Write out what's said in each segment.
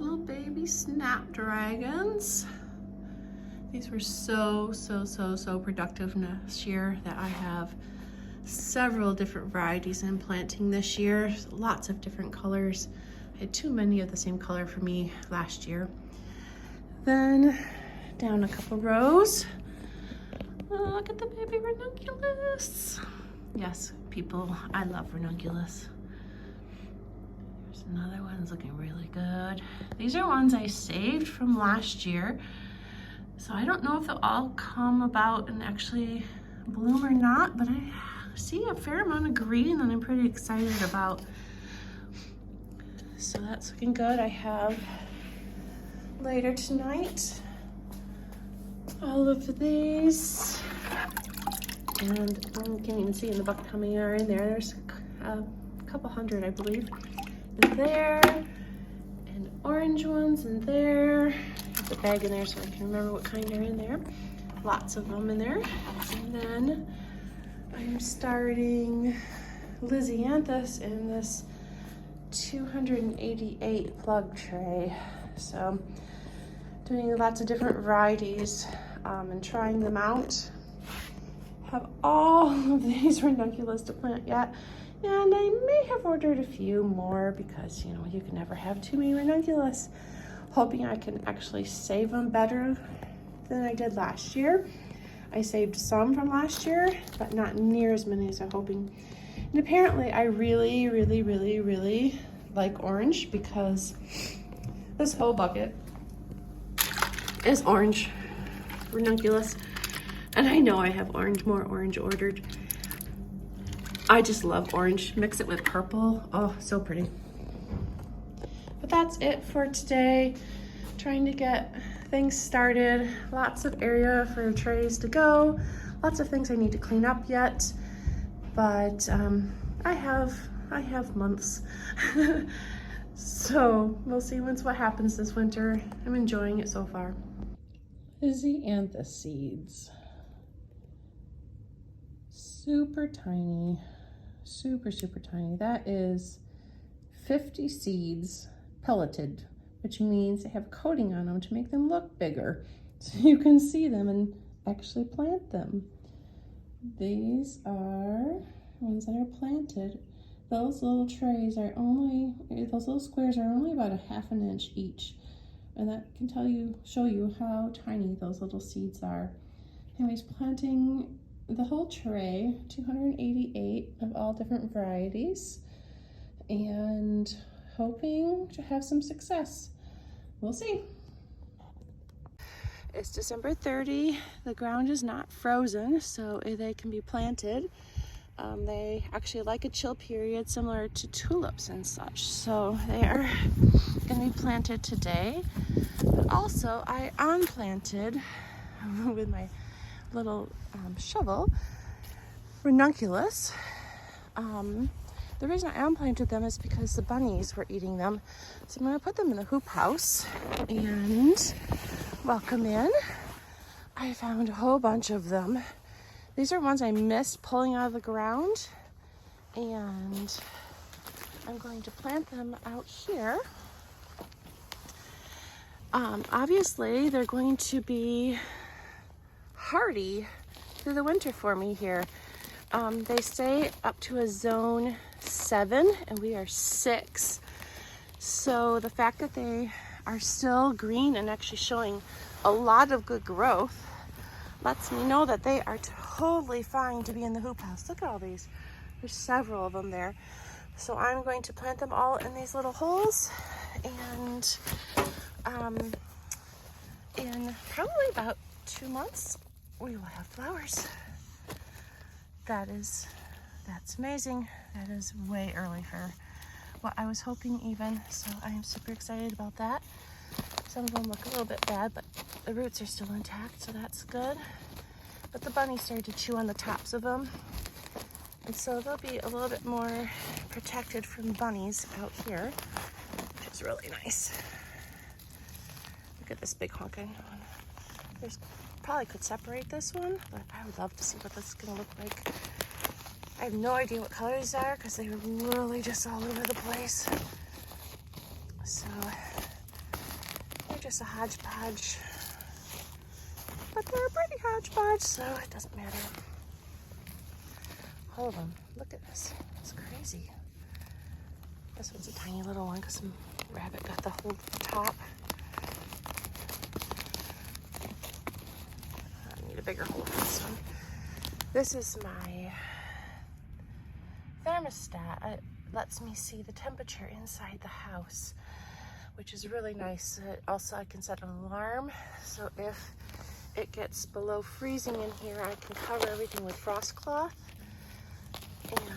little baby snapdragons. These were so productive this year that I have several different varieties I'm planting this year. Lots of different colors. I had too many of the same color for me last year. Then down a couple rows. Oh, look at the baby ranunculus. Yes, people, I love ranunculus. There's another one that's looking really good. These are ones I saved from last year. So I don't know if they'll all come about and actually bloom or not, but I see a fair amount of green that I'm pretty excited about. So that's looking good. I have later tonight all of these, and I can't even see in the bucket how many are in there. There's a couple hundred, I believe, in there, and orange ones in there. There's a bag in there so I can remember what kind are in there. Lots of them in there. And then I'm starting Lisianthus in this 288 plug tray. So doing lots of different varieties and trying them out. Have all of these ranunculus to plant yet, and I may have ordered a few more because, you know, you can never have too many ranunculus. Hoping I can actually save them better than I did last year. I saved some from last year, but not near as many as I'm hoping. And apparently I really like orange because this whole bucket is orange ranunculus. And I know I have more orange ordered. I just love orange. Mix it with purple. Oh, so pretty. But that's it for today. Trying to get things started. Lots of area for trays to go. Lots of things I need to clean up yet. But I have months. So we'll see what happens this winter. I'm enjoying it so far. Lisianthus seeds. Super tiny. Super tiny. That is 50 seeds pelleted, which means they have a coating on them to make them look bigger so you can see them and actually plant them. These are ones that are planted. Those little trays are those little squares are only about a ½ inch each, and that can show you how tiny those little seeds are. Anyways, planting the whole tray, 288 of all different varieties, and hoping to have some success. We'll see. It's December 30. The ground is not frozen, so they can be planted. They actually like a chill period similar to tulips and such. So they are going to be planted today. But also I unplanted with my little shovel ranunculus. The reason I unplanted them is because the bunnies were eating them. So I'm going to put them in the hoop house and welcome in. I found a whole bunch of them. These are ones I missed pulling out of the ground, and I'm going to plant them out here. Obviously, they're going to be hardy through the winter for me here. They stay up to a zone 7, and we are 6. So the fact that they are still green and actually showing a lot of good growth lets me know that they are totally fine to be in the hoop house. Look at all these. There's several of them there. So I'm going to plant them all in these little holes, and in probably about 2 months we will have flowers. That's amazing. That is way early for what I was hoping even, so I am super excited about that. Some of them look a little bit bad, but the roots are still intact, so that's good. But the bunnies started to chew on the tops of them, and so they'll be a little bit more protected from bunnies out here, which is really nice. Look at this big honking one. There's probably could separate this one, but I would love to see what this is gonna look like. I have no idea what colors they are because they were really just all over the place. So just a hodgepodge. But they're a pretty hodgepodge, so it doesn't matter. Hold on, look at this. It's crazy. This one's a tiny little one because some rabbit got the whole top. I need a bigger hole for this one. This is my thermostat. It lets me see the temperature inside the house, which is really nice. Also, I can set an alarm, so if it gets below freezing in here, I can cover everything with frost cloth,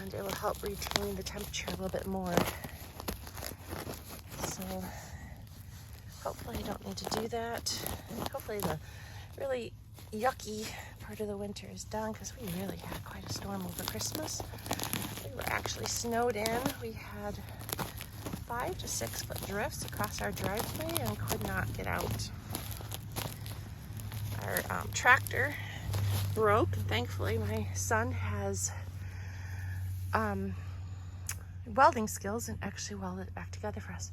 and it will help retain the temperature a little bit more. So hopefully I don't need to do that. Hopefully the really yucky part of the winter is done, because we really had quite a storm over Christmas. We were actually snowed in. We had 5 to 6 foot drifts across our driveway and could not get out. Our tractor broke, and thankfully my son has welding skills and actually welded it back together for us.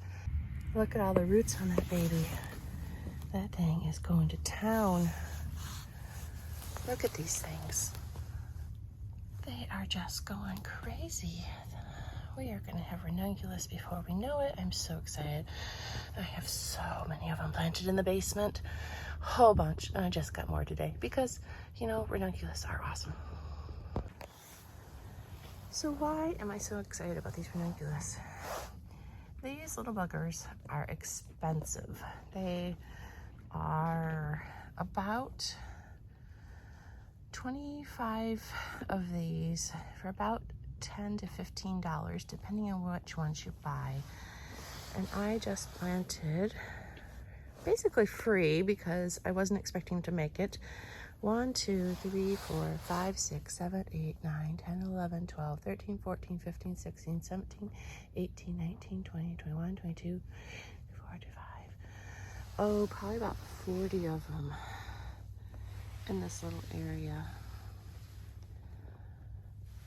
Look at all the roots on that baby. That thing is going to town. Look at these things. They are just going crazy. We are going to have ranunculus before we know it. I'm so excited. I have so many of them planted in the basement. Whole bunch. And I just got more today because, you know, ranunculus are awesome. So why am I so excited about these ranunculus? These little buggers are expensive. They are about 25 of these for about $10 to $15, depending on which ones you buy. And I just planted, basically free because I wasn't expecting to make it, 1, 2, 3, 4, 5, 6, 7, 8, 9, 10, 11, 12, 13, 14, 15, 16, 17, 18, 19, 20, 21, 22, 45. Oh, probably about 40 of them in this little area.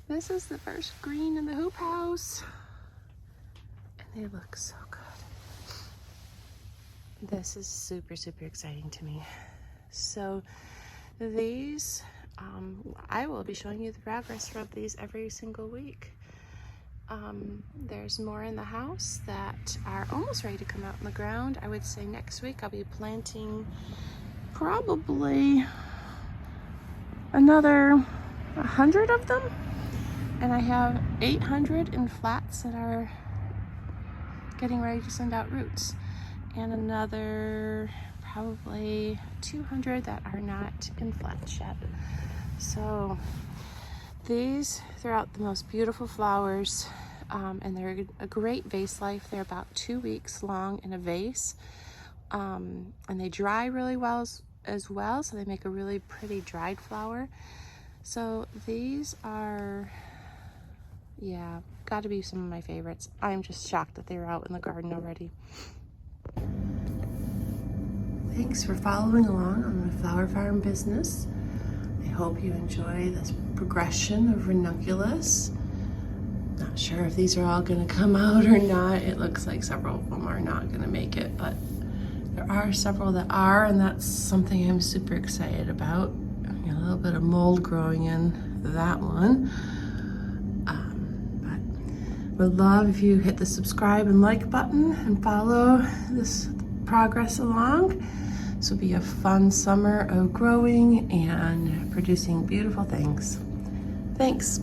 This is the first green in the hoop house, and they look so good. This is super, super exciting to me. So these, I will be showing you the progress of these every single week. There's more in the house that are almost ready to come out in the ground. I would say next week I'll be planting probably another 100 of them. And I have 800 in flats that are getting ready to send out roots. And another probably 200 that are not in flats yet. So these throw out the most beautiful flowers, and they're a great vase life. They're about 2 weeks long in a vase, and they dry really well as well, so they make a really pretty dried flower. So these are, yeah, got to be some of my favorites. I'm just shocked that they were out in the garden already. Thanks for following along on my flower farm business. I hope you enjoy this progression of ranunculus. Not sure if these are all going to come out or not. It looks like several of them are not going to make it, but there are several that are, and that's something I'm super excited about. A little bit of mold growing in that one. But would love if you hit the subscribe and like button and follow this progress along. This will be a fun summer of growing and producing beautiful things. Thanks.